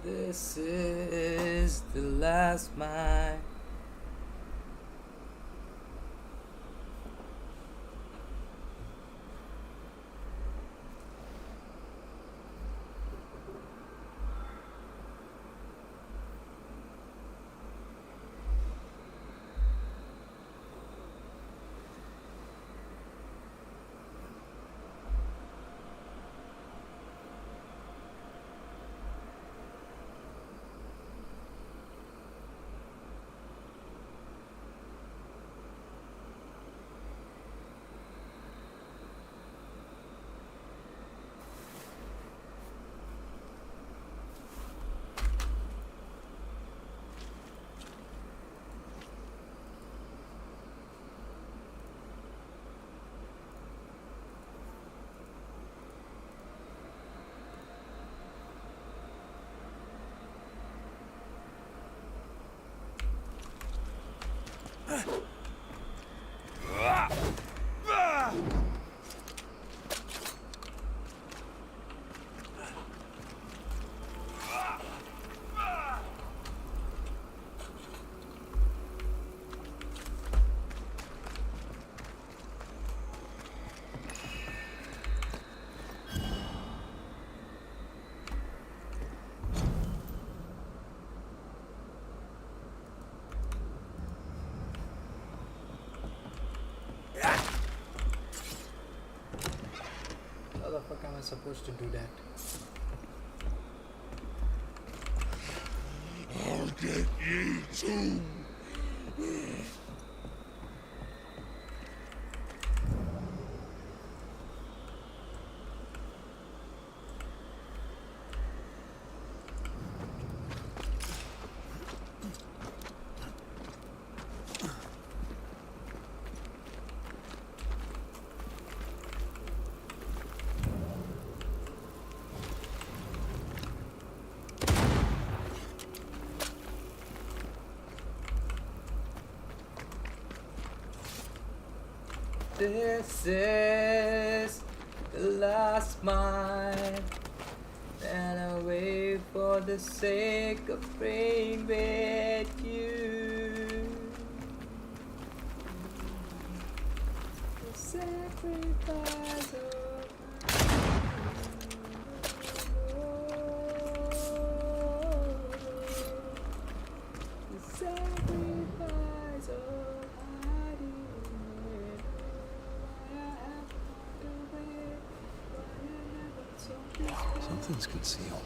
This is the last mile. How the fuck am I supposed to do that? I'll get you too. This is the last mile, and I wait for the sake of praying with you. The sacrifice of the sacrifice of hiding. Something's concealed.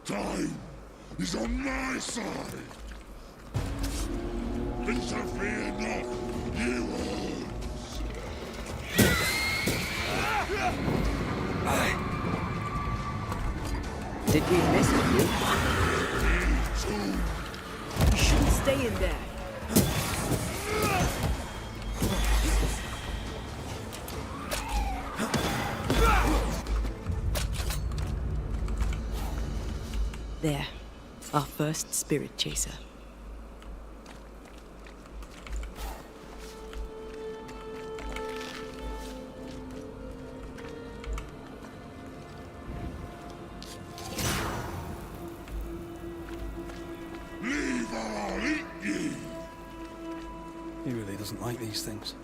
Time is on my side. Interfere not, you orcs. Did we miss you? Me too. You shouldn't stay in there. There, our first spirit chaser. doesn't like these things.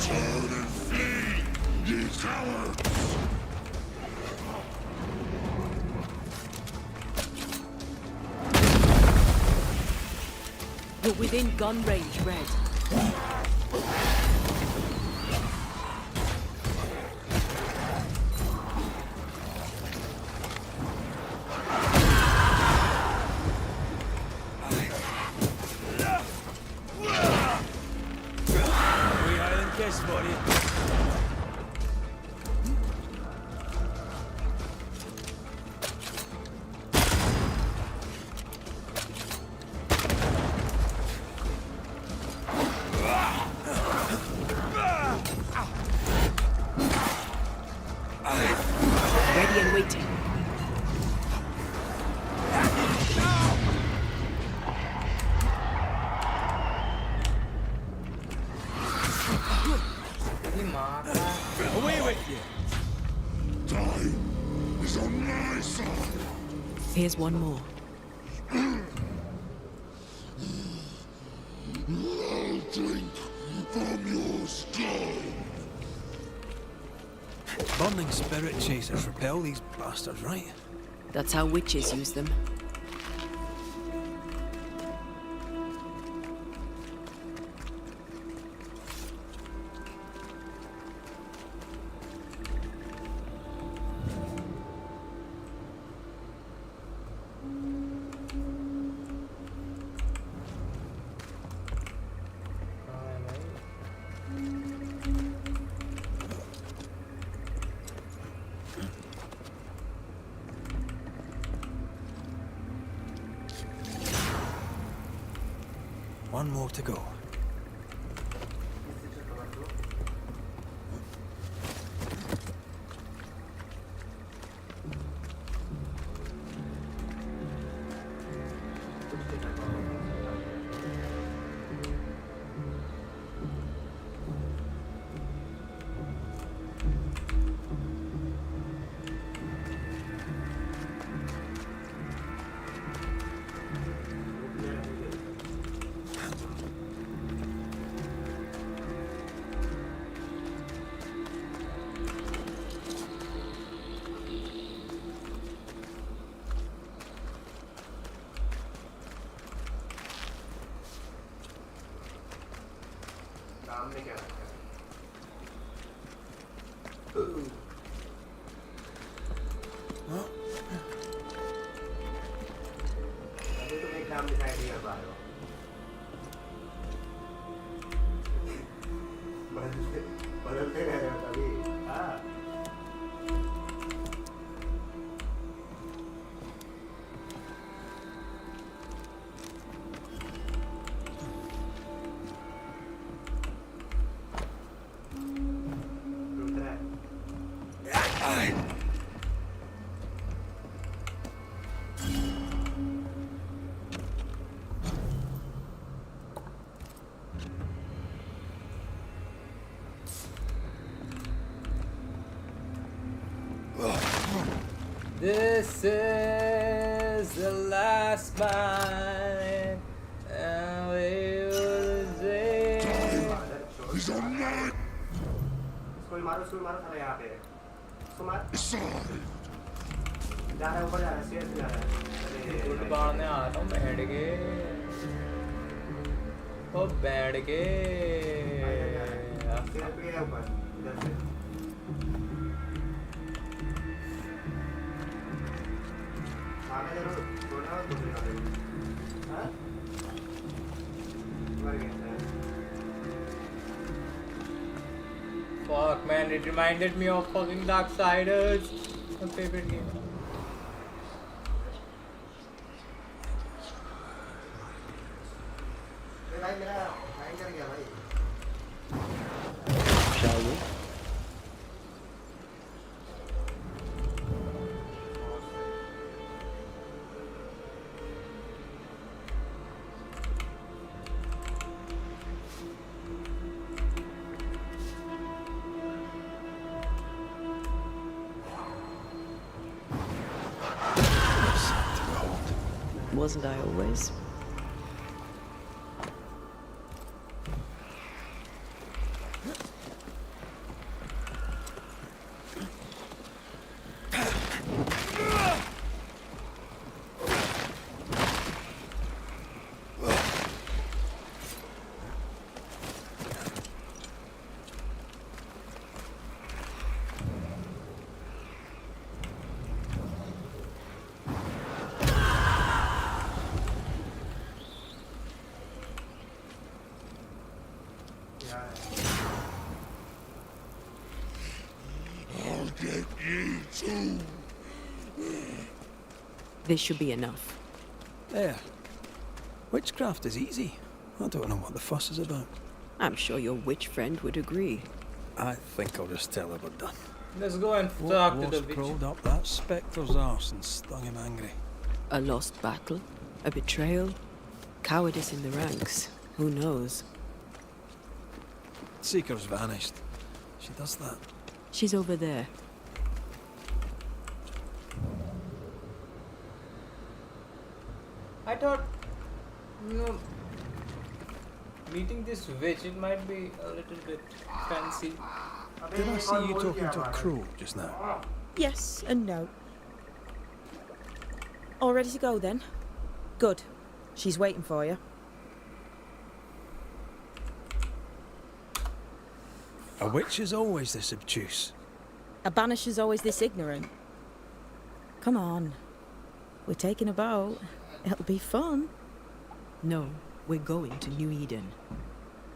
Turn and flee, ye cowards! You're within gun range, Red. Ready and waiting. Away with you! Time is on my side! Here's one more. I'll drink from your skull! Burning spirit chasers repel these bastards, right? That's how witches use them. One more to go. सामने क्या रखा है? अभी तुम एक नाम decide नहीं कर पा रहे हो। बदलते रह रहे हो कभी। हाँ। This is the last mine, and we will say. He's on my इसको मारो साला यहाँ पे। इसको मार। side! जा रहा है ऊपर जा रहा है स्टेज पे जा रहा है। गुड बारने आ रहा हूँ बैठ के। ओ बैठ के। स्टेज पे गया ऊपर इधर से। सामने जरूर छोड़ना मत कुछ ना करो हाँ मर गए थे Fuck man, it reminded me of fucking Darksiders. My favorite game. भाई मेरा लाइन कर गया भाई Shall we? Wasn't I always? I'll get you too. This should be enough. There. Witchcraft is easy. I don't know what the fuss is about. I'm sure your witch friend would agree. I think I'll just tell her we're done. Let's go and What talk to the was witch. crawled up that spectre's arse and stung him angry? A lost battle? A betrayal? Cowardice in the ranks? Who knows? Seeker's vanished. She does that. She's over there. I thought, you know, meeting this witch, it might be a little bit fancy. Did I see you talking to a crow just now? Yes and no. All ready to go then? Good. She's waiting for you. A witch is always this obtuse. A banisher's always this ignorant. Come on. We're taking a boat. It'll be fun. No, we're going to New Eden.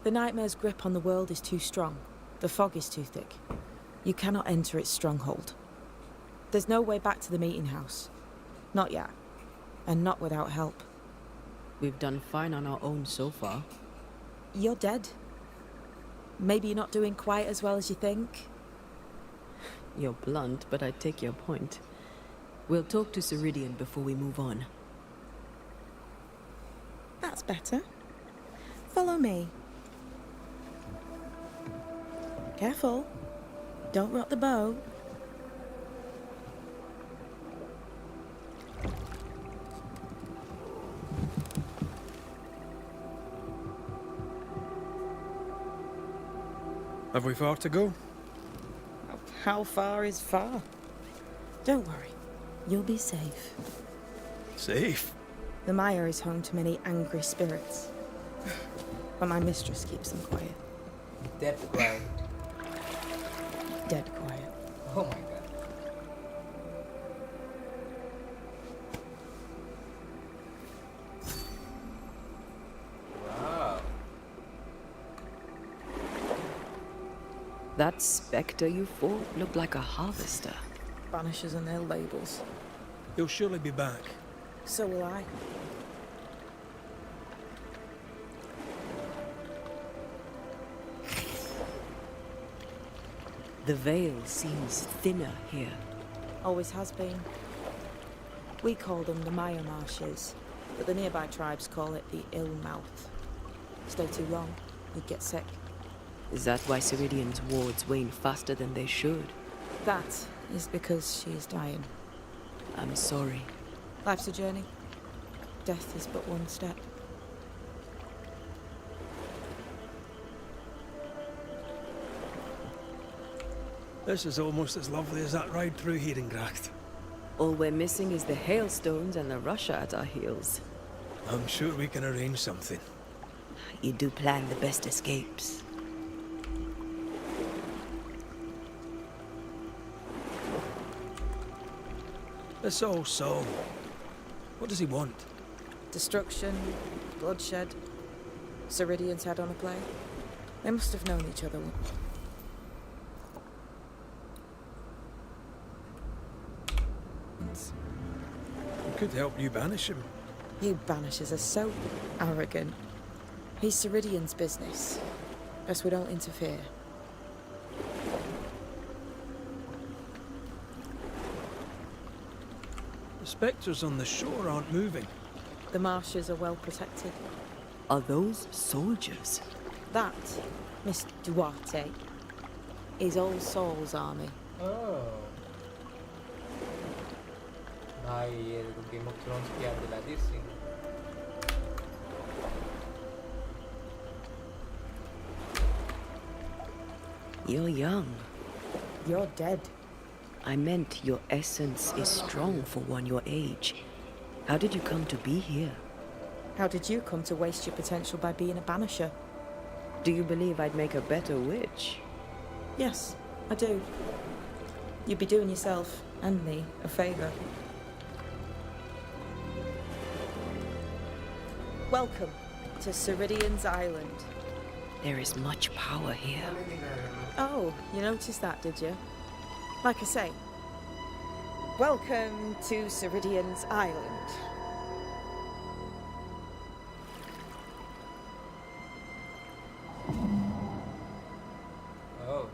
The nightmare's grip on the world is too strong. The fog is too thick. You cannot enter its stronghold. There's no way back to the meeting house. Not yet. And not without help. We've done fine on our own so far. You're dead. Maybe you're not doing quite as well as you think. You're blunt, but I take your point. We'll talk to Ceridian before we move on. That's better. Follow me. Careful. Don't rock the boat. Have we far to go? How far is far? Don't worry. You'll be safe. Safe. The mire is home to many angry spirits. But my mistress keeps them quiet. Dead quiet. Dead quiet. Oh my god. Wow. That spectre you fought looked like a harvester. Banishers and their labels. He'll surely be back. So will I. The veil seems thinner here. Always has been. We call them the Mire Marshes, but the nearby tribes call it the Ill Mouth. Stay too long, you'd get sick. Is that why Ceridian's wards wane faster than they should? That is because she is dying. I'm sorry. Life's a journey. Death is but one step. This is almost as lovely as that ride through Herengracht. All we're missing is the hailstones and the Russia at our heels. I'm sure we can arrange something. You do plan the best escapes. This all so. What does he want? Destruction, bloodshed. Ceridian's head on a plate. They must have known each other. We could help you banish him. You Banishers are so arrogant. He's Ceridian's business. Best we don't interfere. The spectres on the shore aren't moving. The marshes are well protected. Are those soldiers? That, Miss Duarte, is All Souls' army. Oh. भाई ये game of thrones की याद दिला दी इसने. You're young. You're dead. I meant your essence is strong for one your age. How did you come to be here? How did you come to waste your potential by being a banisher? Do you believe I'd make a better witch? Yes, I do. You'd be doing yourself and me a favour. Welcome to Ceridian's Island. There is much power here. Oh, you noticed that, did you? Like I say, welcome to Ceridian's Island. Oh.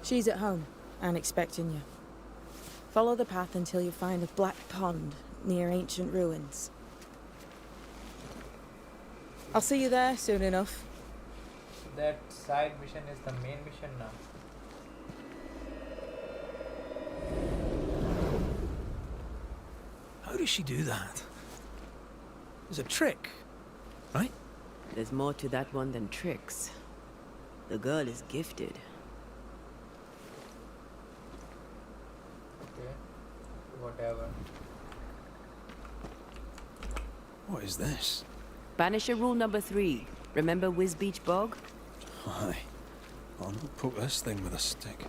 She's at home and expecting you. Follow the path until you find a black pond near ancient ruins. I'll see you there soon enough. That side mission is the main mission now. How does she do that? It's a trick, right? There's more to that one than tricks. The girl is gifted. Okay. Whatever. What is this? Banisher rule number 3. Remember Whiz Beach Bog? Aye. I'll not poke this thing with a stick.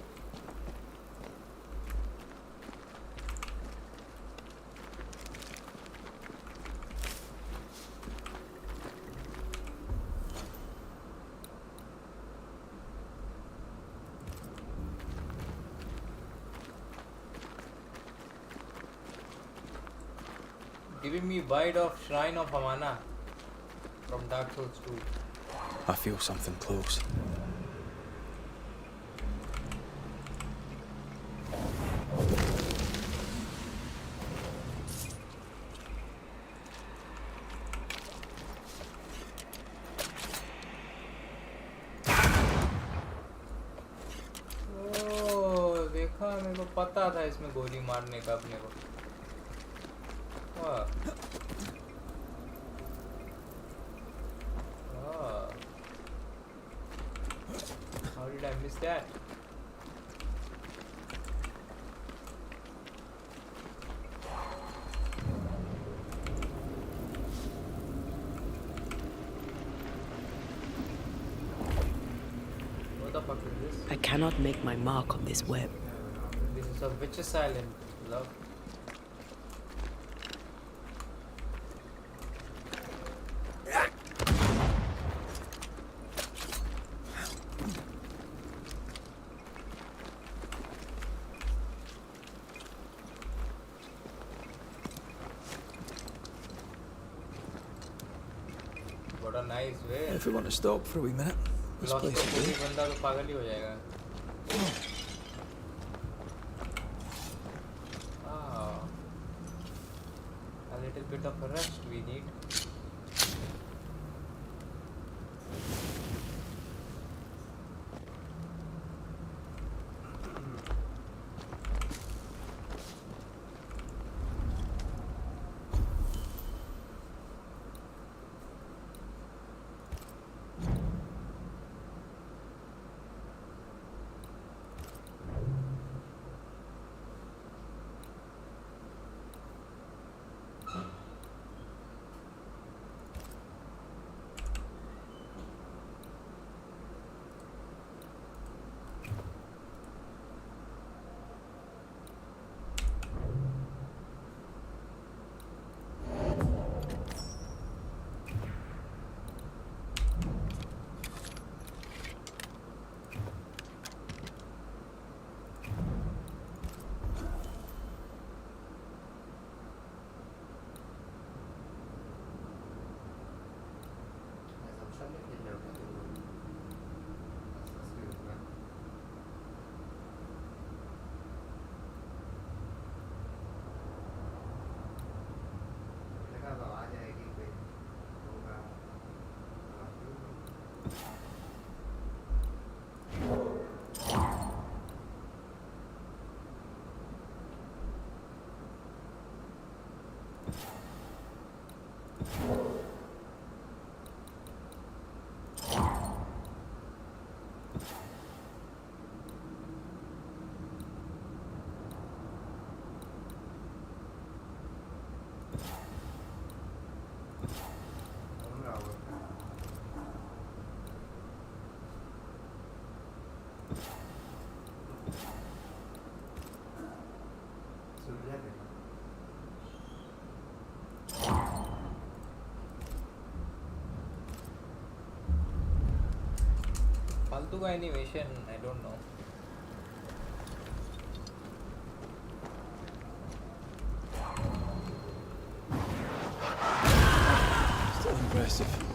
Giving me bite of Shrine of Amana from Dark Souls 2. I feel something close. ओह देखा मेरे को पता था इसमें गोली मारने का अपने को. वाह. वाह. How did I miss that? What the fuck is this? I cannot make my mark on this web. This is a witch's island, love. What a nice way. If we want to stop for a wee minute, this place is कोई good. बंदा तो पागल ही हो जाएगा. Ah, a little bit of a rest we need. फालतू का animation I don't know Still impressive.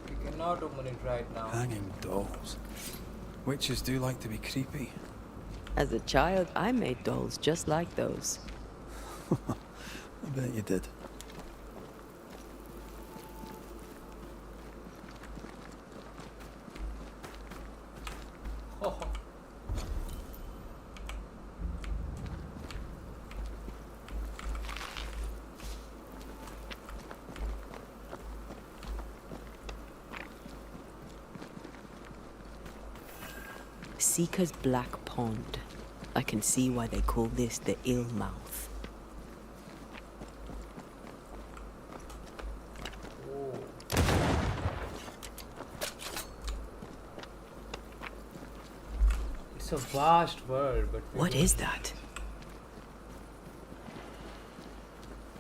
we cannot open it right now Hanging dolls. Witches do like to be creepy. As a child, I made dolls just like those. I bet you did. oh. Seeker's Black Pond. I can see why they call this the Ill Mouth. Oh. It's a vast world but we What don't- is that?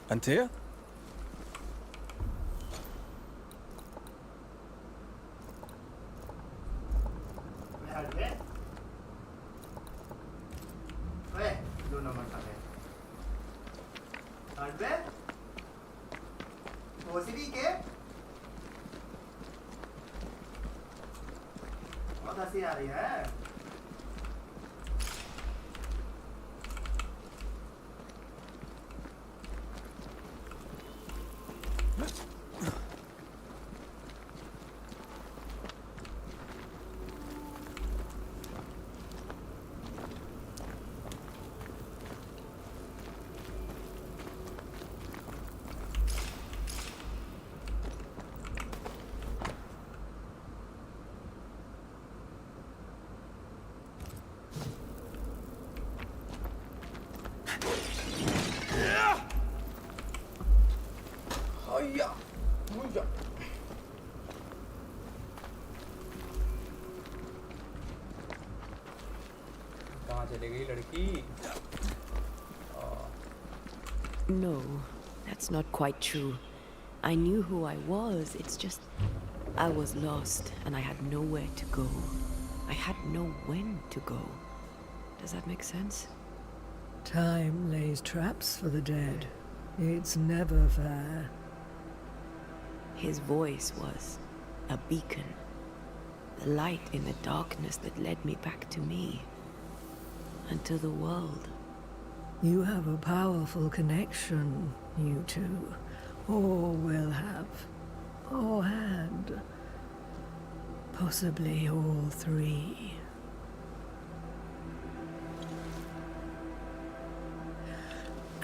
Antea? बहुत हंसी आ रही है Hiya! Hiya! कहाँ चली गई लड़की? No, that's not quite true. I knew who I was, it's just... I was lost, and I had nowhere to go. I had no when to go. Does that make sense? Time lays traps for the dead. It's never fair. His voice was a beacon. The light in the darkness that led me back to me. And to the world. You have a powerful connection, you two. Or will have. Or had. Possibly all three.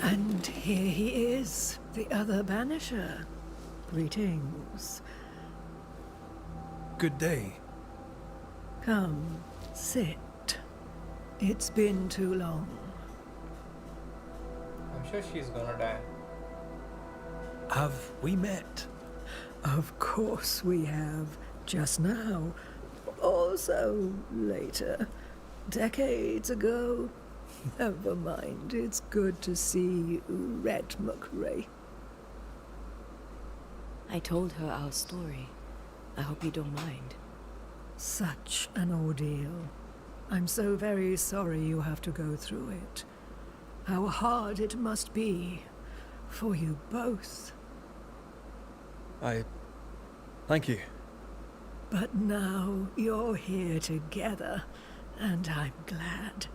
And here he is, the other Banisher. Greetings. Good day. Come, sit. It's been too long. I'm sure she's gonna die. Have we met? Of course we have. Just now. Also later. Decades ago. Never mind. It's good to see you, Red McRae. I told her our story. I hope you don't mind. Such an ordeal. I'm so very sorry you have to go through it. How hard it must be for you both. Thank you. But now you're here together, and I'm glad.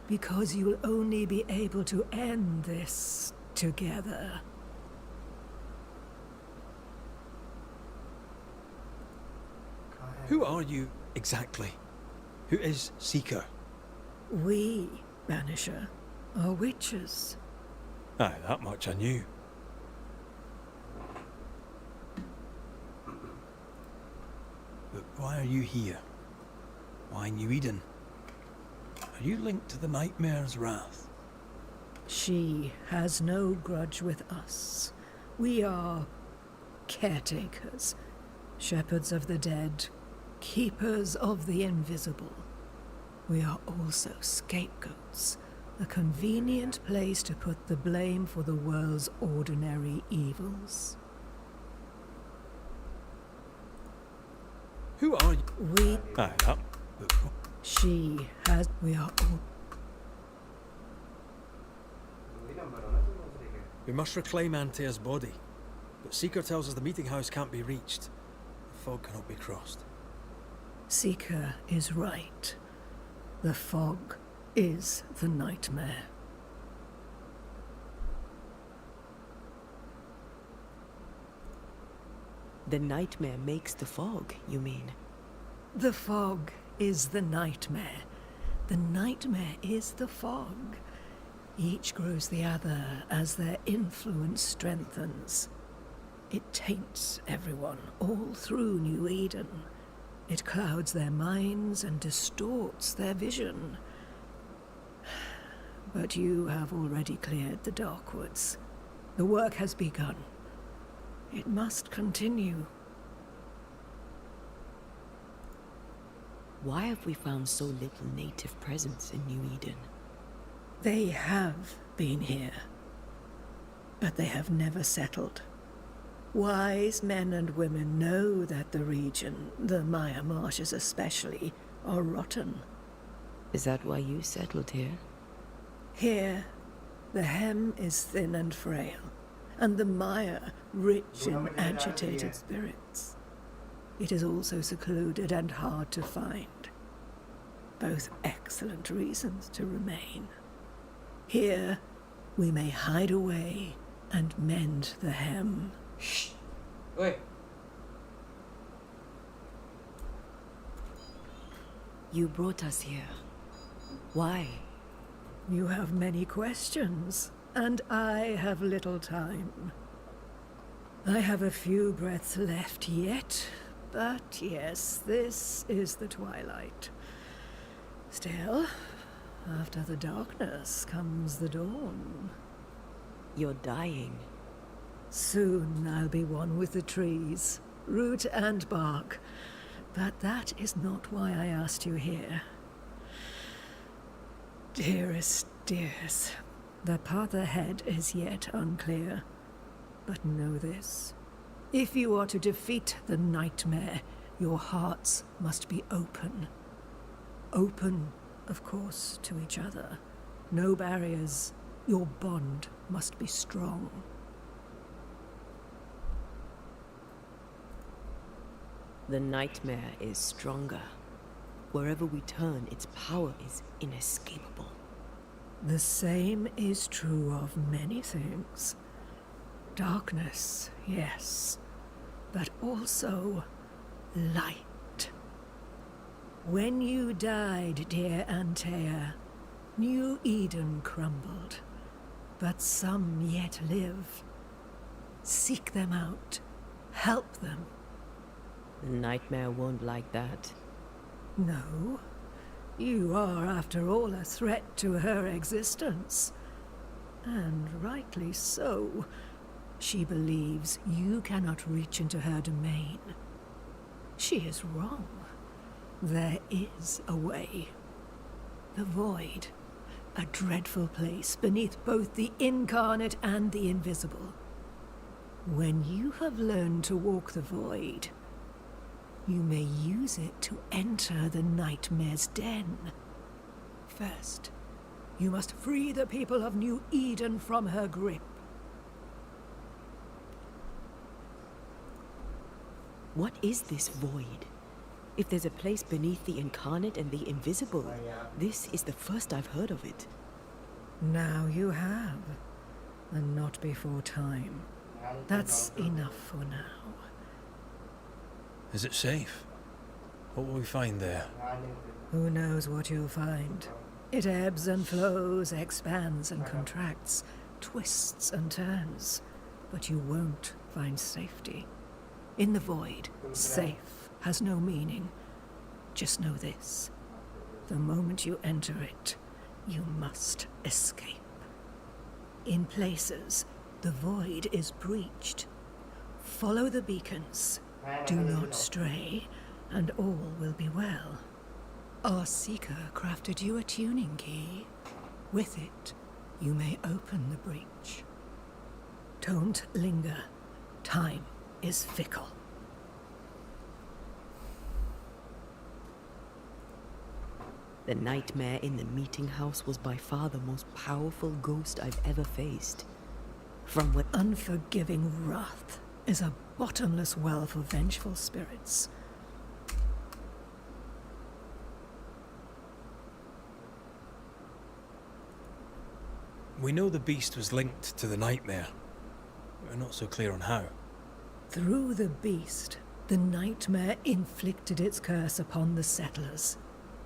Because you'll only be able to end this together. Who are you exactly? Who is Seeker? We, Banisher, are witches. Aye, that much I knew. But why are you here? Why New Eden? Are you linked to the Nightmare's wrath? She has no grudge with us. We are caretakers, shepherds of the dead, keepers of the invisible. We are also scapegoats, a convenient place to put the blame for the world's ordinary evils. Who are you? We, Aye, that. she has, we are all. We must reclaim Antea's body, but Seeker tells us the meeting house can't be reached. The fog cannot be crossed. Seeker is right. The fog is the nightmare. The nightmare makes the fog, you mean? The fog is the nightmare. The nightmare is the fog. Each grows the other as their influence strengthens. It taints everyone all through New Eden. It clouds their minds and distorts their vision. But you have already cleared the Darkwoods. The work has begun. It must continue. Why have we found so little native presence in New Eden? They have been here, but they have never settled. Wise men and women know that the region, the Maya Marshes especially, are rotten. Is that why you settled here? Here, the hem is thin and frail, and the Maya rich in agitated spirits. It is also secluded and hard to find. Both excellent reasons to remain. Here, we may hide away and mend the hem. Wait. You brought us here. Why? You have many questions, and I have little time. I have a few breaths left yet, but yes, this is the twilight. Still, after the darkness comes the dawn. You're dying. Soon I'll be one with the trees, root and bark. But that is not why I asked you here. Dearest dears, the path ahead is yet unclear. But know this. If you are to defeat the nightmare, your hearts must be open. Open, of course, to each other. No barriers. Your bond must be strong. The nightmare is stronger. Wherever we turn, its power is inescapable. The same is true of many things. Darkness, yes, but also light. When you died, dear Antea, New Eden crumbled, but some yet live. Seek them out. Help them. The nightmare won't like that. No. You are, after all, a threat to her existence. And rightly so. She believes you cannot reach into her domain. She is wrong. There is a way. The Void. A dreadful place beneath both the incarnate and the invisible. When you have learned to walk the Void, you may use it to enter the nightmare's den. First, you must free the people of New Eden from her grip. What is this void? If there's a place beneath the incarnate and the invisible, this is the first I've heard of it. Now you have, and not before time. That's enough for now. Is it safe? What will we find there? Who knows what you'll find? It ebbs and flows, expands and contracts, twists and turns. But you won't find safety. In the Void, safe has no meaning. Just know this. The moment you enter it, you must escape. In places, the void is breached. Follow the beacons. Do not stray, and all will be well. Our seeker crafted you a tuning key. With it, you may open the breach. Don't linger. Time is fickle. The nightmare in the meeting house was by far the most powerful ghost I've ever faced. From what Unforgiving wrath is a bottomless well for vengeful spirits. We know the beast was linked to the nightmare. We're not so clear on how. Through the beast, the nightmare inflicted its curse upon the settlers.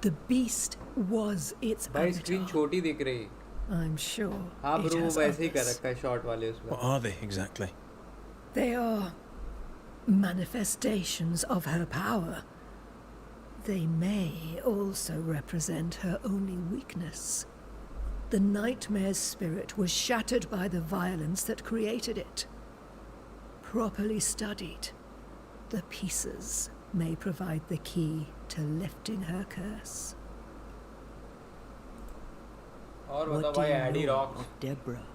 The beast was its भाई screen avatar. छोटी दिख रही. I'm sure हाँ it bro has वैसे ही कर others. रखा है short वाले उसमें. What are they exactly? They are manifestations of her power. They may also represent her only weakness. The nightmare's spirit was shattered by the violence that created it. Properly studied, the pieces may provide the key to lifting her curse. और बता what do भाई you Eddie know rocks. of Deborah?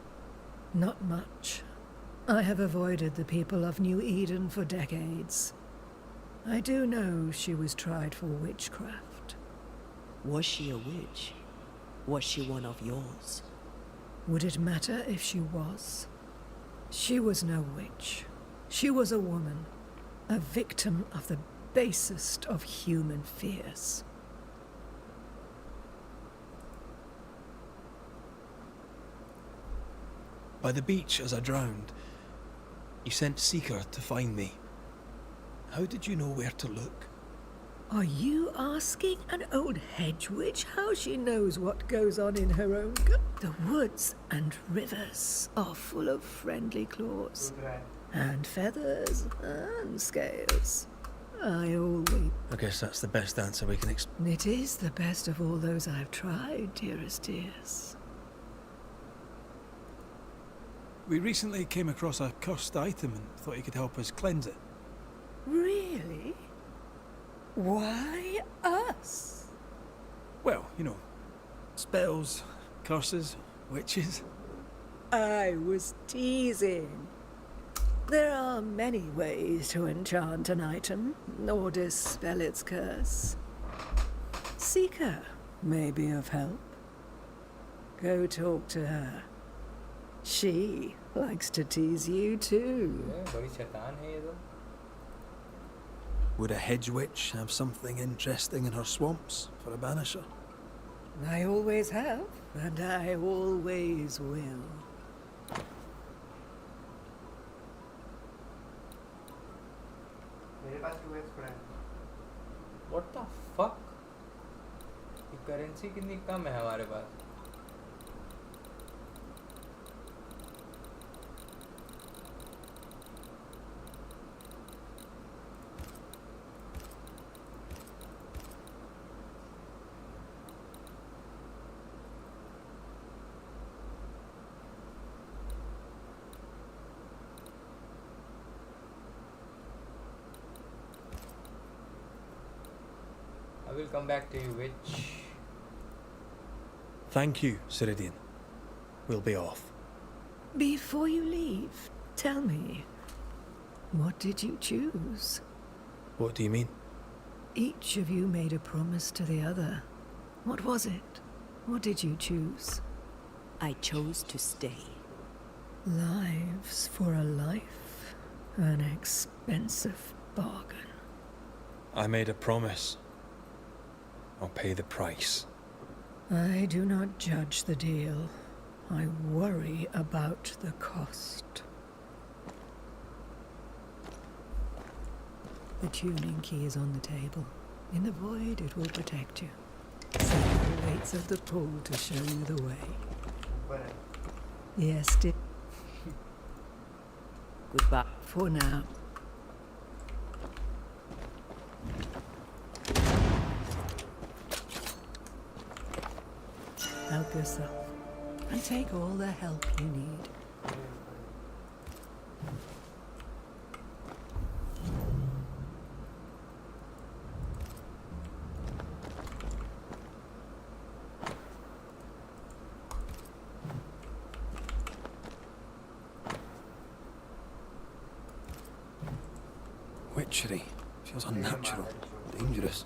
Not much. I have avoided the people of New Eden for decades. I do know she was tried for witchcraft. Was she a witch? Was she one of yours? Would it matter if she was? She was no witch. She was a woman, a victim of the basest of human fears. By the beach as I drowned, you sent Seeker to find me. How did you know where to look? Are you asking an old hedge witch how she knows what goes on in her own The woods and rivers are full of friendly claws, and feathers and scales. I always... I guess that's the best answer we can expect. It is the best of all those I've tried, dearest dears. We recently came across a cursed item and thought you could help us cleanse it. Really? Why us? Well, you know, spells, curses, witches. I was teasing. There are many ways to enchant an item or dispel its curse. Seeker may be of help. Go talk to her. She likes to tease you too. बड़ी शैतान है ये तो. Would a hedge witch have something interesting in her swamps for a banisher? I always have, and I always will. मेरे पास 2x पड़ा है. What the fuck? ये currency कितनी कम है हमारे पास. I will come back to you, witch. Thank you, Ceridian. We'll be off. Before you leave, tell me, what did you choose? What do you mean? Each of you made a promise to the other. What was it? What did you choose? I chose to stay. Lives for a life. An expensive bargain. I made a promise. I'll pay the price. I do not judge the deal. I worry about the cost. The tuning key is on the table. In the void, it will protect you. Samuel waits at the pool to show you the way. ऊपर है. Yes, dear. Goodbye. For now. Help yourself. and take all the help you need. Witchery. Feels unnatural. Dangerous.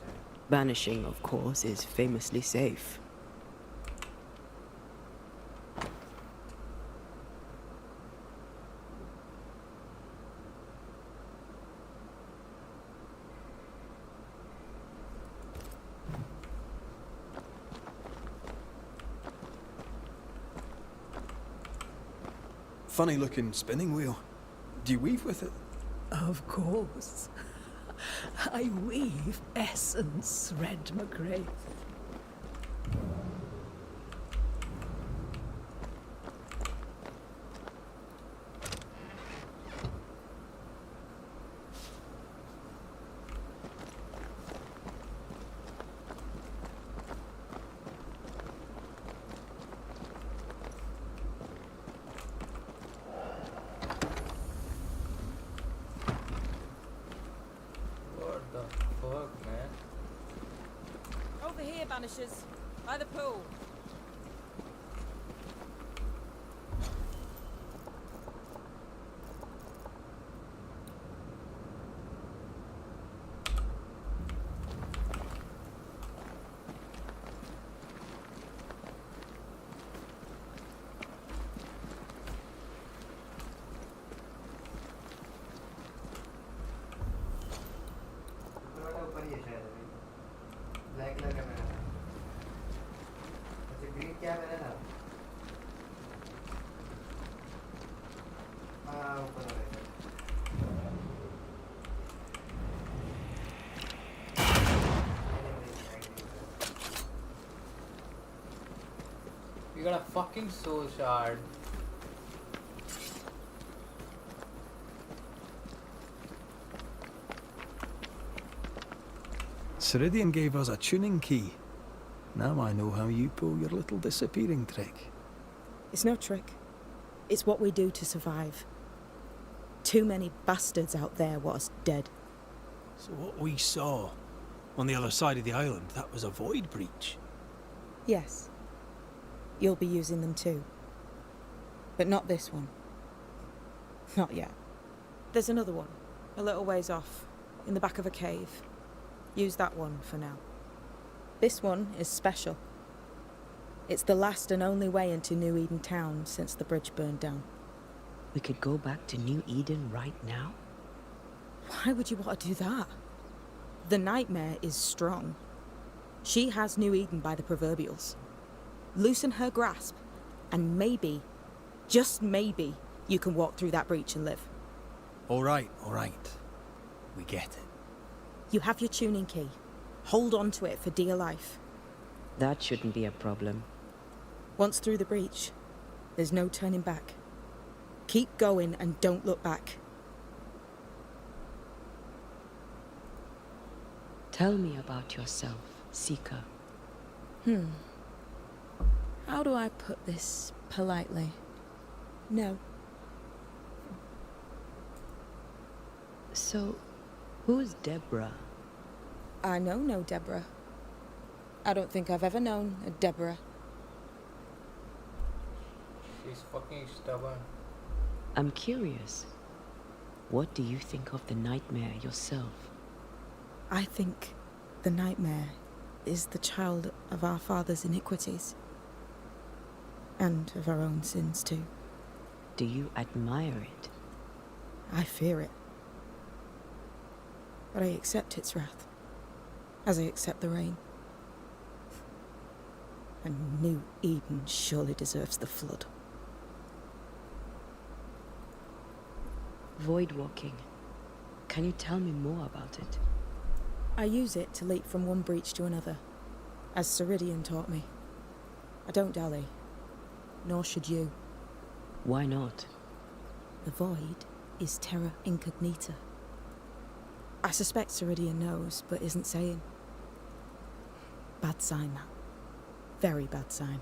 Banishing, of course, is famously safe. Funny looking spinning wheel. Do you weave with it? Of course. I weave essence, Red McRae. What the fuck, man? Over here, Banishers. By the pool. ऊपर ही है शायद अभी black colour का मेरा था अच्छा green क्या मेरा था हाँ ऊपर वाला है You got a fucking soul shard. Ceridian gave us a tuning key. Now I know how you pull your little disappearing trick. It's no trick. It's what we do to survive. Too many bastards out there want us dead. So what we saw on the other side of the island, that was a void breach. Yes. You'll be using them too. But not this one. Not yet. There's another one, a little ways off, in the back of a cave. Use that one for now. This one is special. It's the last and only way into New Eden town since the bridge burned down. We could go back to New Eden right now? Why would you want to do that? The nightmare is strong. She has New Eden by the proverbials. Loosen her grasp, and maybe, just maybe, you can walk through that breach and live. All right. We get it. You have your tuning key. Hold on to it for dear life. That shouldn't be a problem. Once through the breach, there's no turning back. Keep going and don't look back. Tell me about yourself, Seeker. How do I put this politely? No. So, who's Deborah? I know no Deborah. I don't think I've ever known a Deborah. She's fucking stubborn. I'm curious. What do you think of the nightmare yourself? I think the nightmare is the child of our father's iniquities. And of our own sins too. Do you admire it? I fear it. But I accept its wrath, as I accept the rain. And New Eden surely deserves the flood. Void walking. Can you tell me more about it? I use it to leap from one breach to another, as Ceridian taught me. I don't dally, nor should you. Why not? The void is terra incognita. I suspect Ceridian knows, but isn't saying. Bad sign, that. Very bad sign.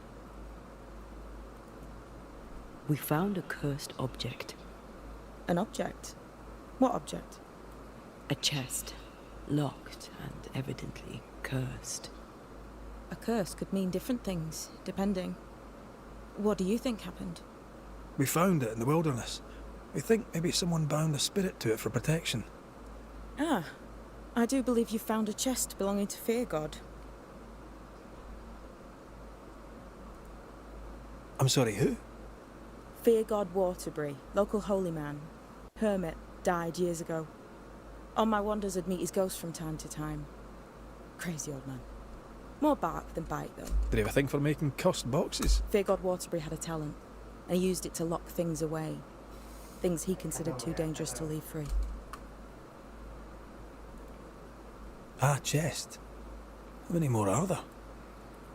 We found a cursed object. An object? What object? A chest. Locked and evidently cursed. A curse could mean different things, depending. What do you think happened? We found it in the wilderness. We think maybe someone bound a spirit to it for protection. Ah, I do believe you found a chest belonging to Fear God. I'm sorry, who? Fear God Waterbury, local holy man. Hermit, died years ago. On my wanders I'd meet his ghost from time to time. Crazy old man. More bark than bite, though. Did he have a thing for making cursed boxes? Fear God Waterbury had a talent, and he used it to lock things away. Things he considered too dangerous to leave free. Ah, chest. How many more are there?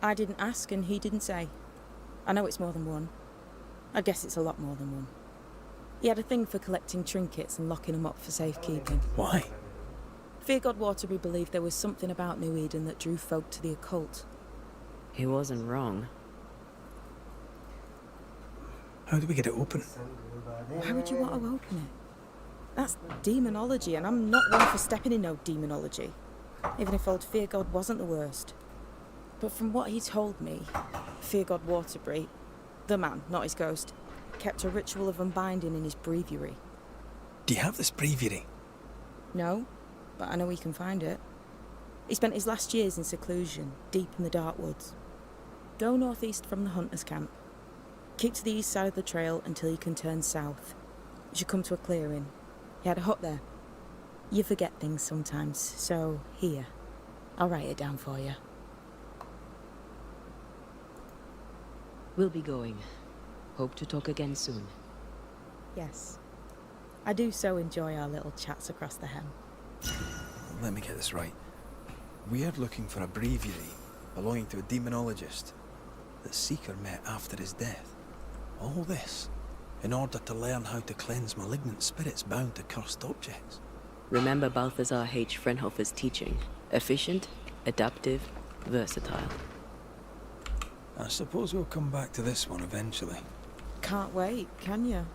I didn't ask, and he didn't say. I know it's more than one. I guess it's a lot more than one. He had a thing for collecting trinkets and locking them up for safekeeping. Why? Fear God Waterbury believed there was something about New Eden that drew folk to the occult. He wasn't wrong. How do we get it open? Why would you want to open it? That's demonology, and I'm not one for stepping in no demonology. Even if old Fear God wasn't the worst. But from what he told me, Fear God Waterbury, the man, not his ghost, kept a ritual of unbinding in his breviary. Do you have this breviary? No, but I know he can find it. He spent his last years in seclusion, deep in the dark woods. Go northeast from the hunters' camp. Keep to the east side of the trail until you can turn south. You should come to a clearing. He had a hut there. You forget things sometimes, so here. I'll write it down for you. We'll be going. Hope to talk again soon. Yes. I do so enjoy our little chats across the hem. Let me get this right. We're looking for a breviary belonging to a demonologist that Seeker met after his death. All this in order to learn how to cleanse malignant spirits bound to cursed objects. Remember Balthazar H. Frenhofer's teaching. Efficient, adaptive, versatile. I suppose we'll come back to this one eventually. Can't wait, can you?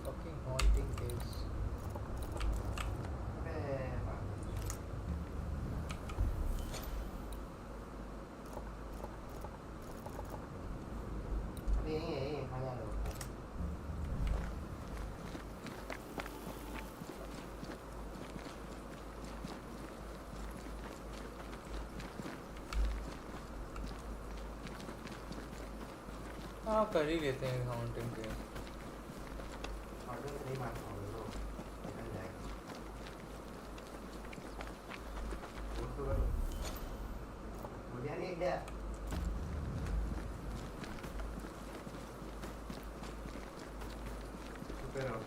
Fucking haunting case. अभी यही है यही खाना लो हाँ कर ही लेते हैं हाउंटिंग case. Order नहीं मारता हूँ लो निकल जाएगा वो तो करो मुझे नहीं क्या करो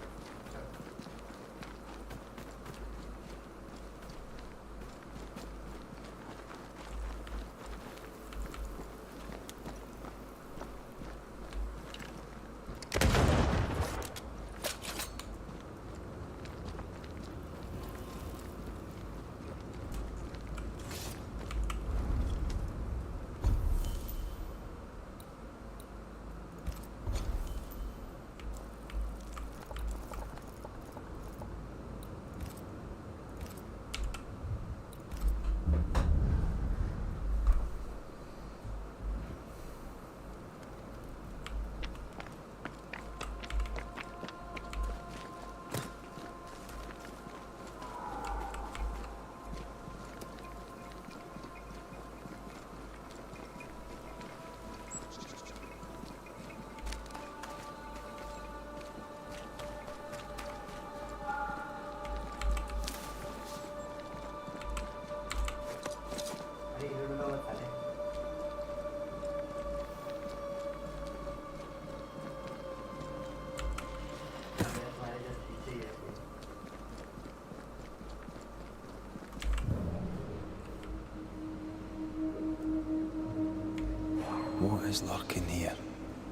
What is lurking here?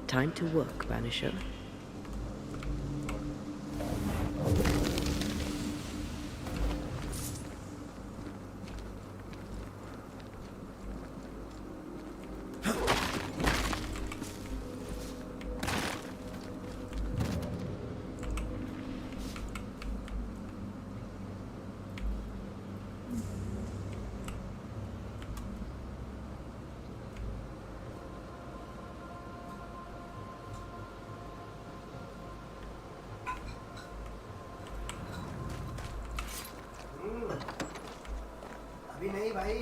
Time to work, Banisher. अभी नहीं भाई.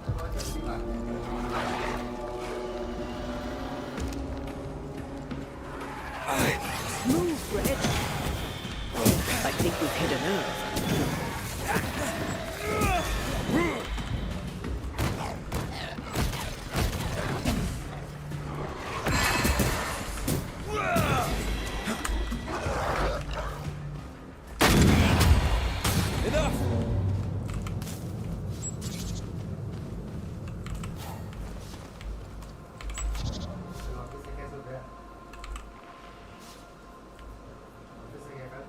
बहुत जल्दी भागते हैं. Move, Red! I think we've hit a nerve. Office से कैसे उतरा? ऑफिस से क्या कर?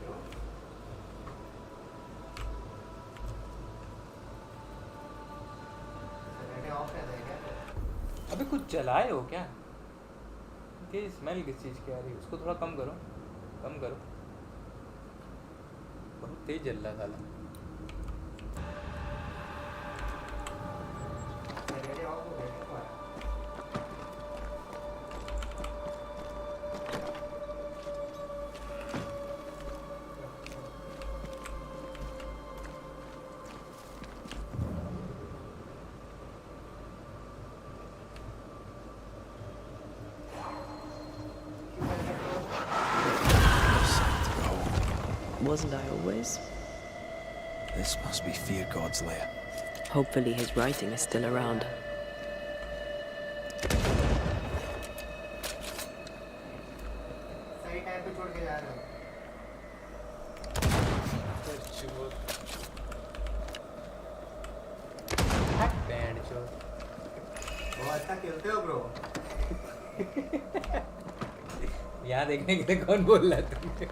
क्यों? बैठे ऑफ रहता है क्या? अबे कुछ जलाए हो क्या? ये स्मेल किस चीज़ की आ रही है? उसको थोड़ा कम करो, कम करो. बहुत तेज जल रहा साला. बैठे ऑफ हो गया तुम्हारा. Wasn't I always? This must be Fear God's lair. Hopefully his writing is still around. सही टाइम पे छोड़ के जा रहे हो. बैंड चो. बहुत अच्छा खेलते हो ब्रो. यहाँ देखने के लिए कौन बोल रहा है तुमसे?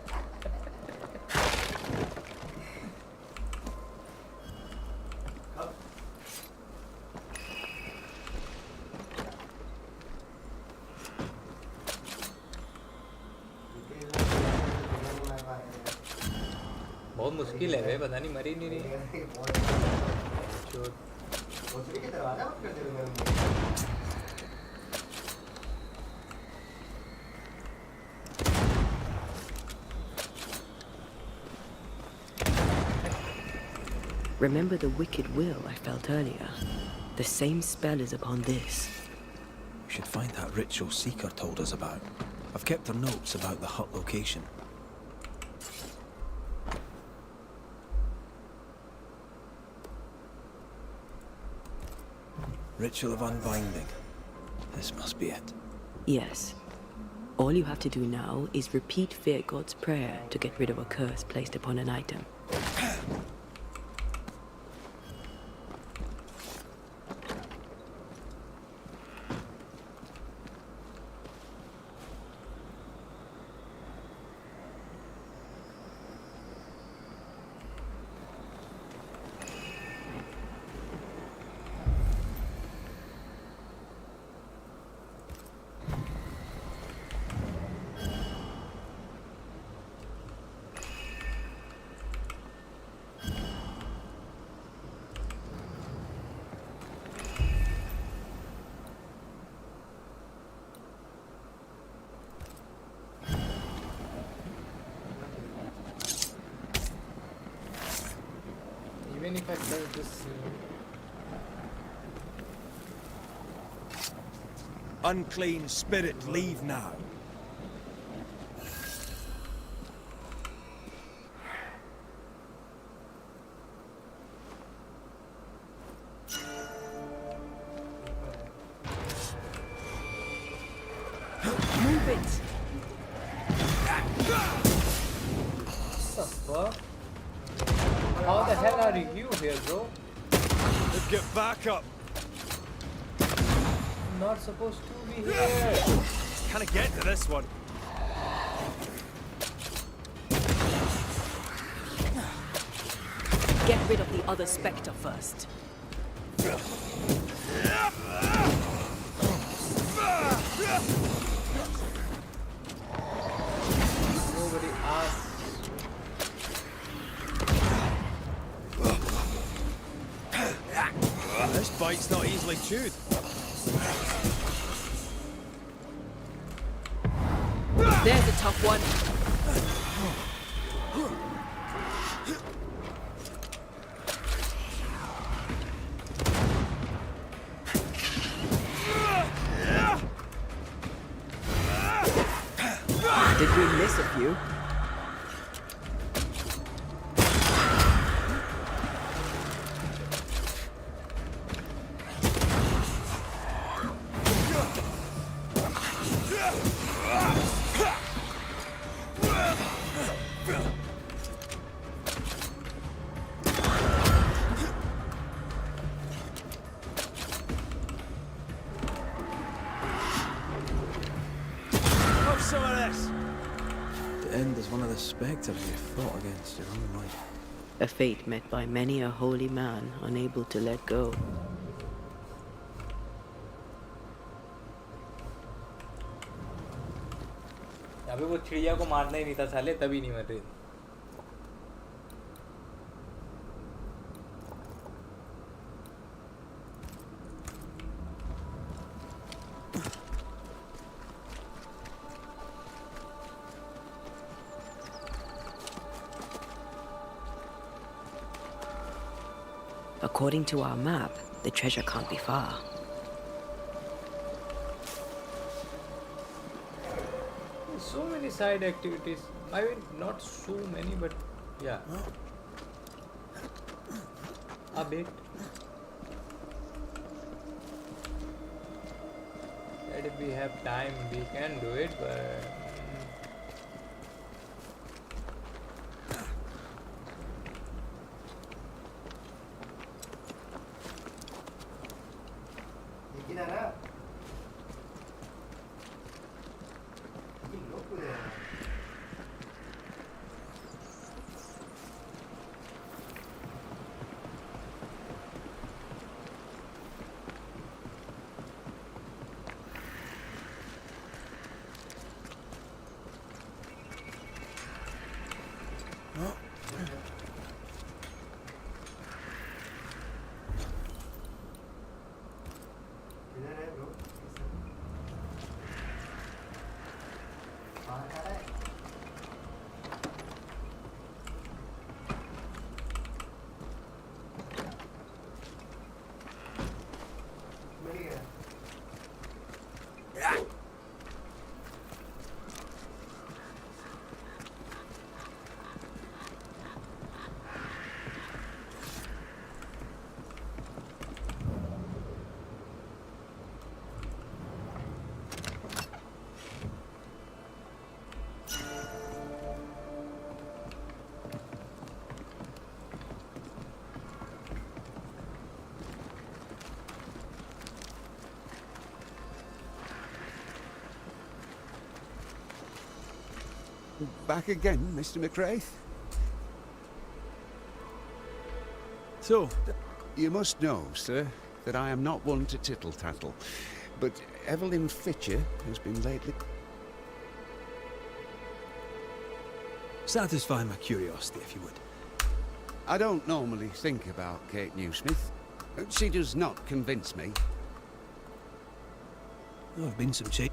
बहुत मुश्किल है बे, पता नहीं मरी नहीं रही. चोट. भोसड़ी के दरवाजा मत कर दे मेरे मुंह. Remember the wicked will I felt earlier? The same spell is upon this. We should find that ritual Seeker told us about. I've kept her notes about the hut location. Ritual of unbinding. This must be it. Yes. All you have to do now is repeat Fear God's prayer to get rid of a curse placed upon an item. Even if I does this. Unclean spirit, leave now. Move it. What the fuck? How the hell are you here, bro? Let's get back up. I'm not supposed to be here. Can I get to this one? Get rid of the other Spectre first. Nobody asked. This bite's not easily chewed. There's a tough one. Did we miss a few? Have some of this. To end as one of the spectres you fought against your own life. A fate met by many a holy man unable to let go. अबे वो चिड़िया को मारना ही नहीं था साले, तभी नहीं मर रहे. According to our map, the treasure can't be far. So many side activities. I mean, not so many, but yeah. A bit. That if we have time, we can do it, but. ये किधर है? ये लोग किधर हैं? किधर है bro? बाहर खड़ा है? मिल गया. Back again, Mr. McRae? So, You must know, sir, that I am not one to tittle-tattle, but Evelyn Fitcher has been lately... satisfy my curiosity, if you would. I don't normally think about Kate Newsmith. She does not convince me. There have been some change.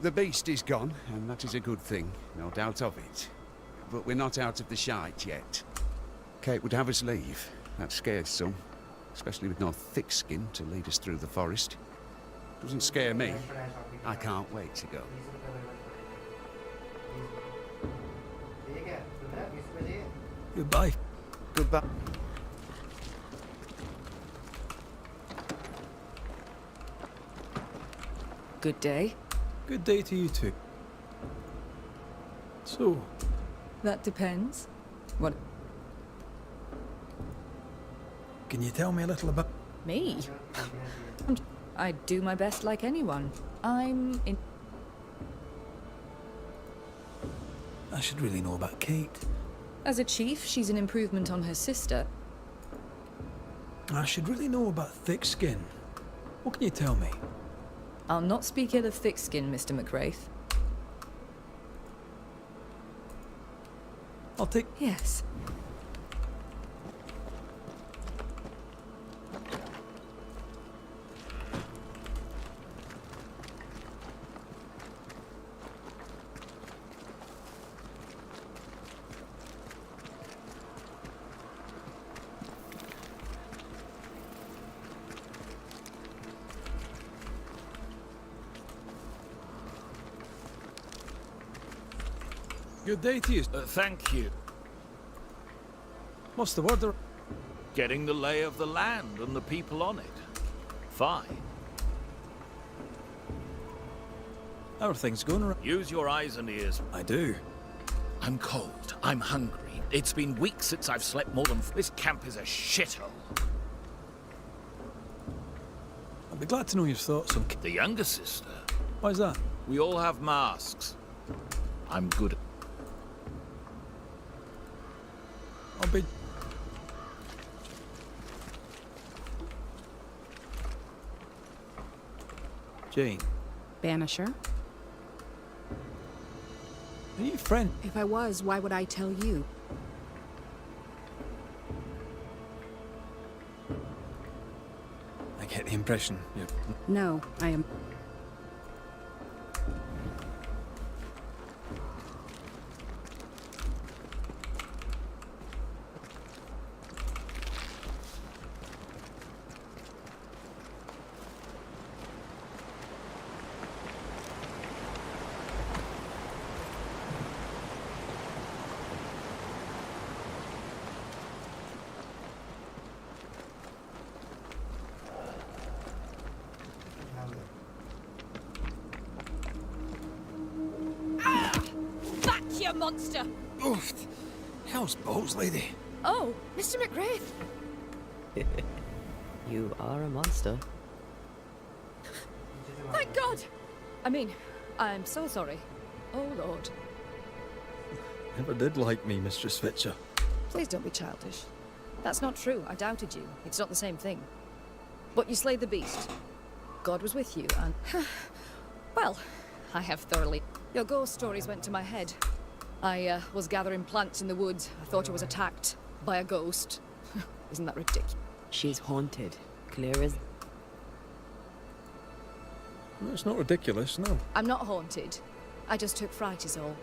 The beast is gone, and that is a good thing, no doubt of it. But we're not out of the shite yet. Kate would have us leave. That scares some, especially with no thick skin to lead us through the forest. Doesn't scare me. I can't wait to go. 20 रुपए ठीक है, सुन रहा है? 20 रुपए चाहिए? Goodbye. Goodbye. Good day. Good day to you too. So, That depends. What? can you tell me a little about... Me? I do my best like anyone. I'm in. I should really know about Kate. As a chief, she's an improvement on her sister. I should really know about thick skin. What can you tell me? I'll not speak ill of thick skin, Mr. McWraith. I'll take... Yes. Good day to you. Thank you. What's the word? Getting the lay of the land and the people on it. Fine. How are things going around? Use your eyes and ears. I do. I'm cold. I'm hungry. It's been weeks since I've slept more than... This camp is a shithole. I'd be glad to know your thoughts on... The younger sister. Why's that? We all have masks. I'm good. I'll be... Jane, Banisher? are you friend? If I was, why would I tell you? I get the impression you're... No, I am. Back, you monster! Oof! Hell's balls, lady. Oh, Mr. McWraith! You are a monster. Thank God! I mean, I'm so sorry. Oh, Lord. Never did like me, Mistress Fitcher. Please don't be childish. That's not true. I doubted you. It's not the same thing. But you slayed the beast. God was with you, and... well, I have thoroughly... Your ghost stories went to my head. I was gathering plants in the woods. I thought I was attacked by a ghost. Isn't that ridiculous? She's haunted. Clear as... No, it's not ridiculous, no. I'm not haunted. I just took fright is all.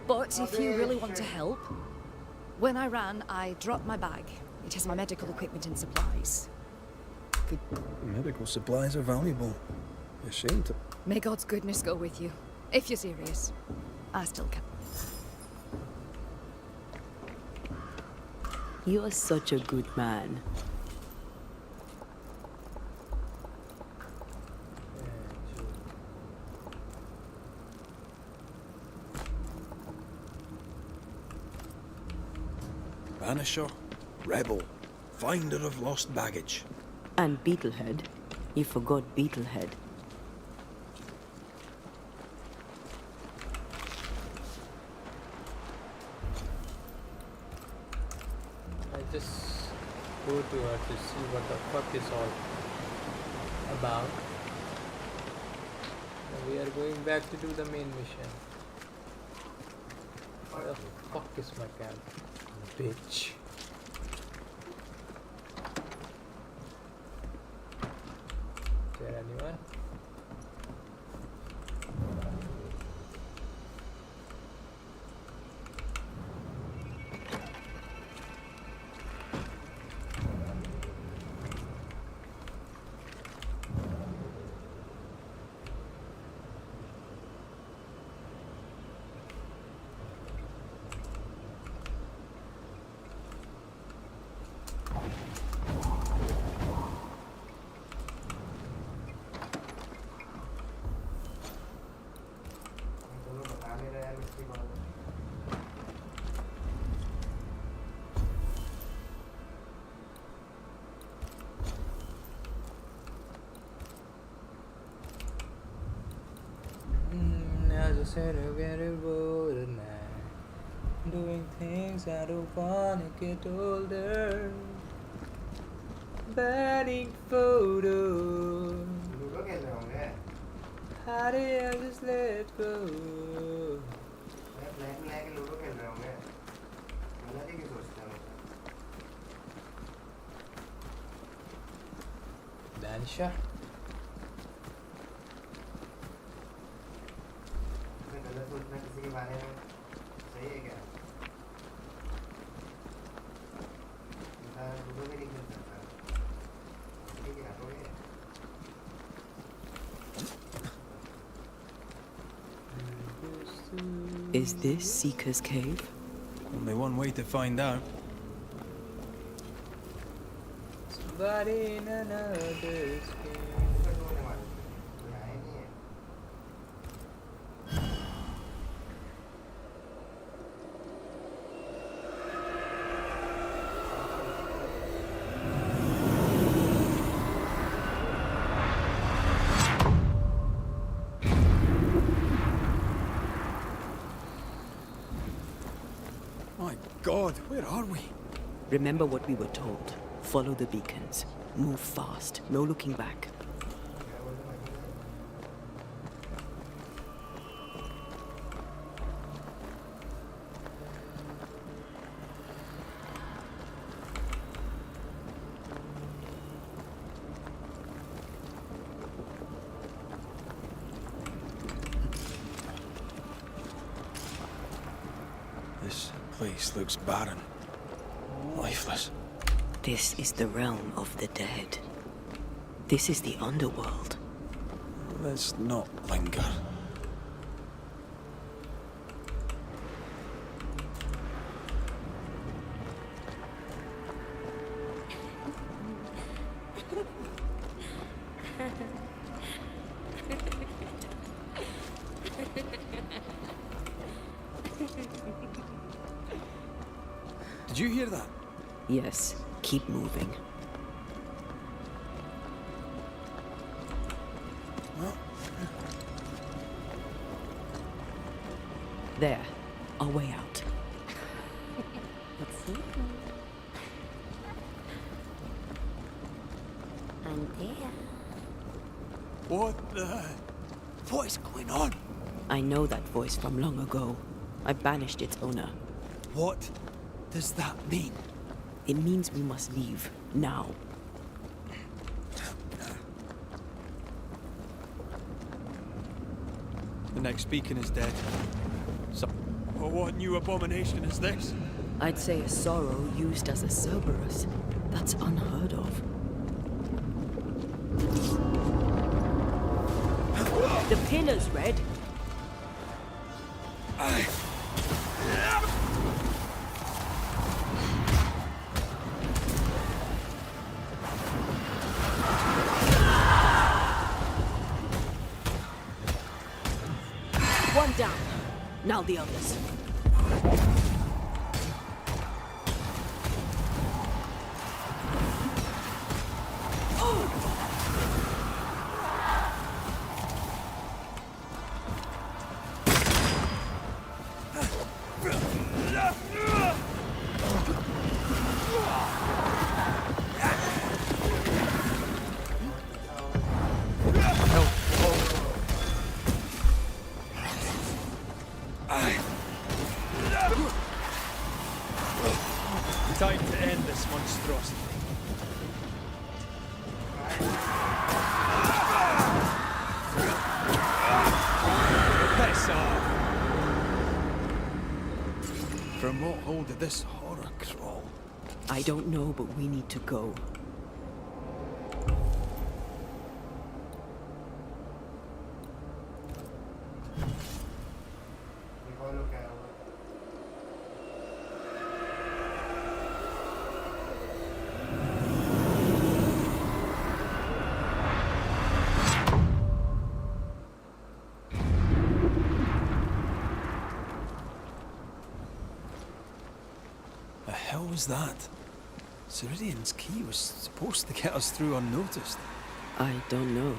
But if you really want to help, when I ran, I dropped my bag. It has my medical equipment and supplies. Medical supplies are valuable. You're ashamed to... May God's goodness go with you. If you're serious. I still can. You're such a good man. Banisher, rebel, finder of lost baggage. And Beetlehead. You forgot Beetlehead. I just go to her to see what the fuck is all about. And we are going back to do the main mission. Where the fuck is my camp? Bitch. Is there anyone? said I get a roll tonight. Doing things I don't wanna get older. Burning photos. Ludo खेल रहे होंगे How did I just let go? मैं flat में लाके ludo खेल रहे होंगे गलत ही क्यों सोचते हैं Banisher? मैं गलत सोचना किसी के बारे में सही है क्या इंसान लूडो भी नहीं खेल सकता ठीक है हो गया Is this Seeker's Cave? Only one way to find out. Somebody in another skin. My God, where are we? Remember what we were told. Follow the beacons. Move fast. No looking back. This place looks barren. Lifeless. This is the realm of the dead. This is the underworld. Let's not linger. Did you hear that? Yes, keep moving. There, our way out. I'm there. What is going on? I know that voice from long ago. I banished its owner. What does that mean? It means we must leave, now. The next beacon is dead. So, well, what new abomination is this? I'd say a sorrow used as a Cerberus. That's unheard of. The pillar's red. One down. Now the others. Time to end this monstrosity. Piss off! From what hole did this horror crawl? I don't know, but we need to go. The hell was that? Ceridian's key was supposed to get us through unnoticed. I don't know.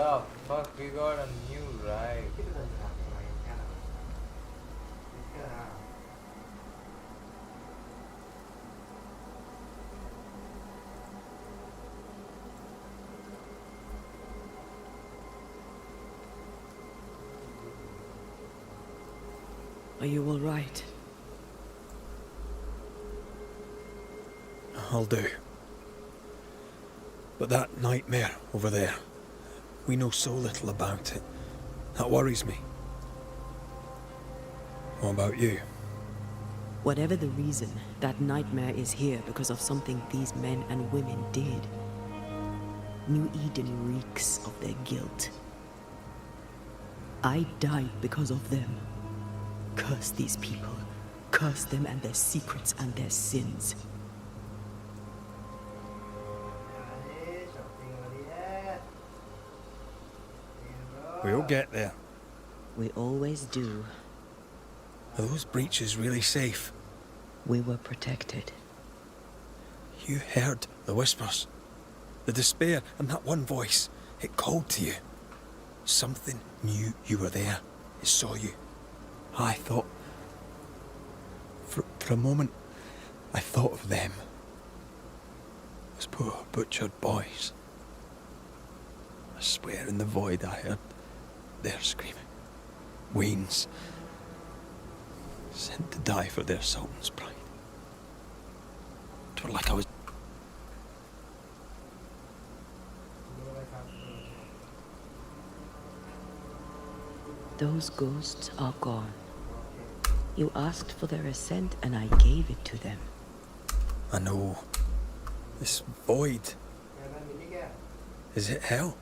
the fuck? We got a new ride. Are you all right? I'll do. But that nightmare over there, we know so little about it. That worries me. What about you? Whatever the reason, that nightmare is here because of something these men and women did. New Eden reeks of their guilt. I died because of them. Curse these people. Curse them and their secrets and their sins. We'll get there. We always do. Are those breaches really safe? We were protected. You heard the whispers, the despair, and that one voice. It called to you. Something knew you were there. It saw you. I thought... For a moment, I thought of them. Those poor butchered boys. I swear in the void I heard their screaming. Wains. Sent to die for their sultan's pride. It was like I was... Those ghosts are gone. You asked for their assent and I gave it to them. I know. This void. Is it hell?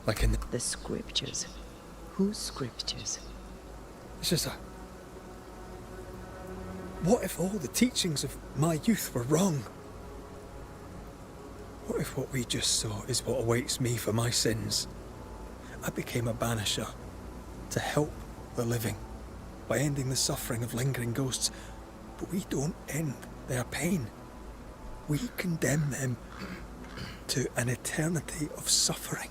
Like in the scriptures. Whose scriptures? It's just a... What if all the teachings of my youth were wrong? What if what we just saw is what awaits me for my sins? I became a banisher to help the living by ending the suffering of lingering ghosts. But we don't end their pain. We condemn them to an eternity of suffering.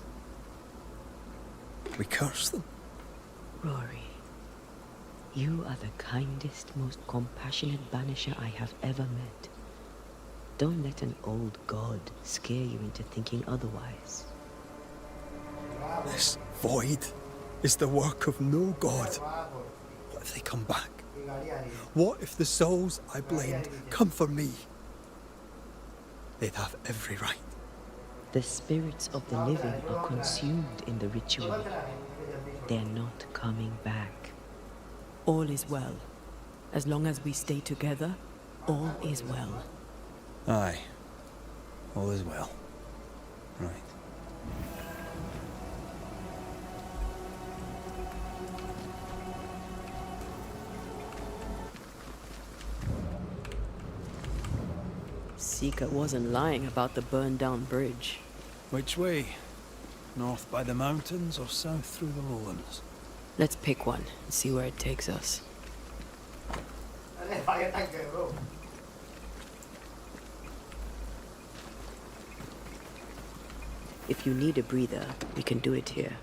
We curse them. Rory, you are the kindest, most compassionate banisher I have ever met. Don't let an old god scare you into thinking otherwise. This void is the work of no god. What if they come back? What if the souls I blamed come for me? They'd have every right. The spirits of the living are consumed in the ritual. They're not coming back. All is well. As long as we stay together, all is well. Aye. All is well. Right. Seeker wasn't lying about the burned-down bridge. Which way? North by the mountains or south through the lowlands? Let's pick one and see where it takes us. If you need a breather, we can do it here.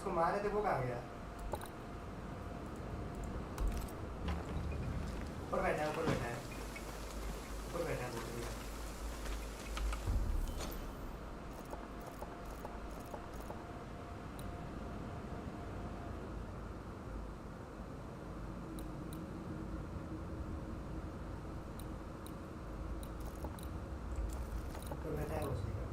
मारे थे वो कहाँ गया ऊपर बैठा है ऊपर बैठा है ऊपर बैठा है ऊपर बैठा है उसी का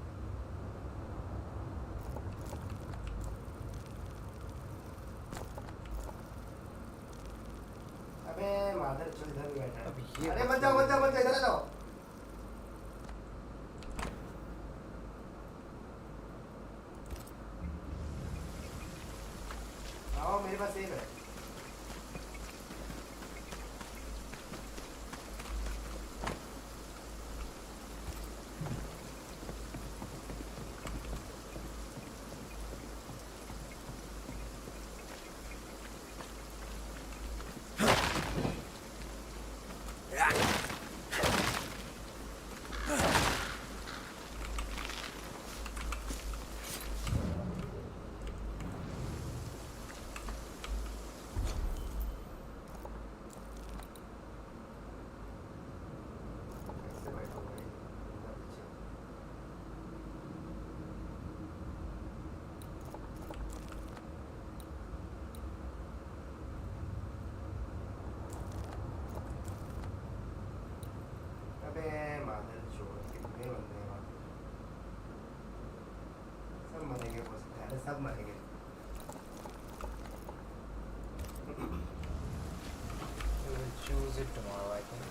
अबे मादर चल इधर भी बैठा है अरे मत जाओ इधर आ जाओ आओ मेरे पास सेव है सब मरेंगे. We will choose it tomorrow, I think.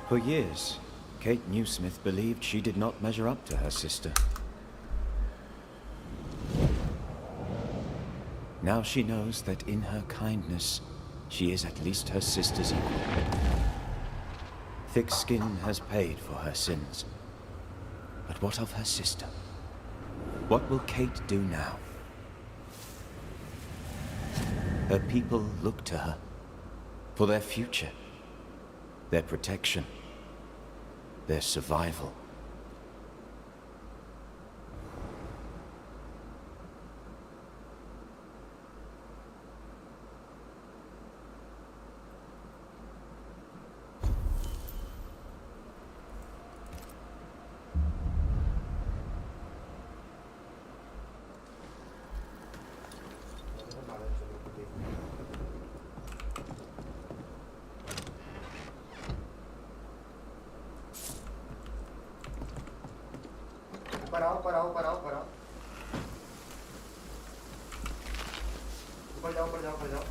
For years, Kate Newsmith believed she did not measure up to her sister. Now she knows that in her kindness, she is at least her sister's equal. Thick Skin has paid for her sins. But what of her sister? What will Kate do now? Her people look to her for their future, their protection, their survival. ऊपर आओ ऊपर आओ ऊपर आओ ऊपर आओ ऊपर जाओ ऊपर जाओ ऊपर जाओ.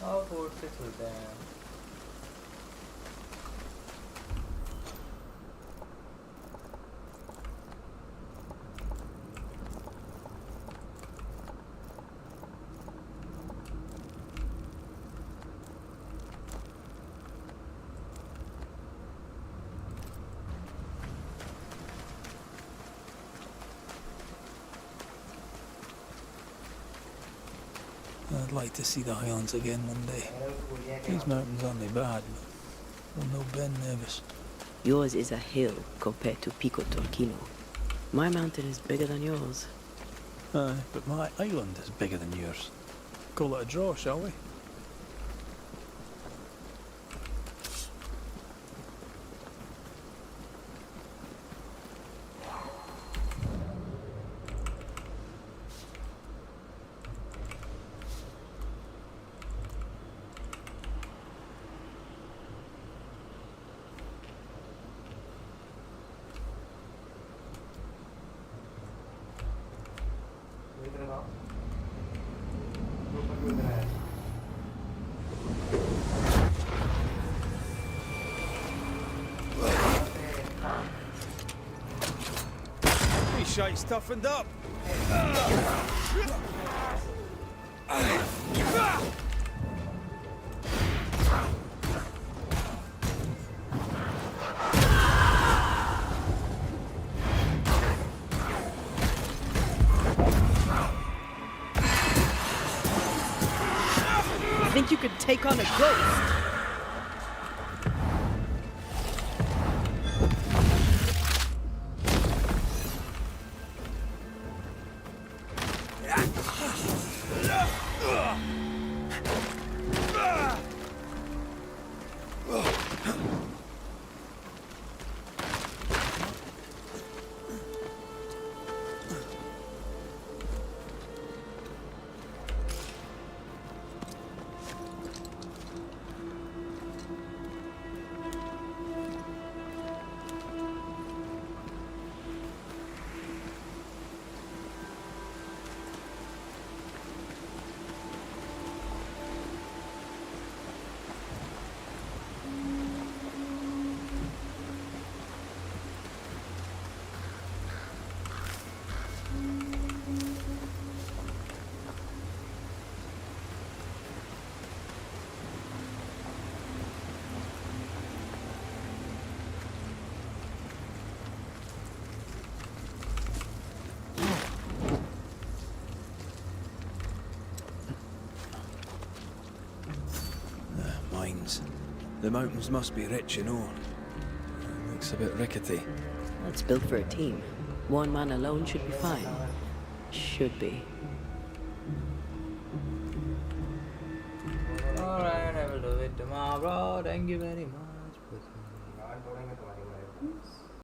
आओ बोर्ड से चलते हैं. I'd like to see the Highlands again one day. These mountains aren't they bad, but they'll no Ben nervous. Yours is a hill compared to Pico Torquino. My mountain is bigger than yours. Aye, but my island is bigger than yours. Call it a draw, shall we? इधर आओ ऊपर इधर आया. These shite's toughened up. Think you could take on a ghost? The mountains must be rich in ore. Looks a bit rickety. It's built for a team. One man alone should be fine. Should be. Alright, I will do it tomorrow. Thank you very much. गाड़ तोड़ेंगे तुम्हारी मदद।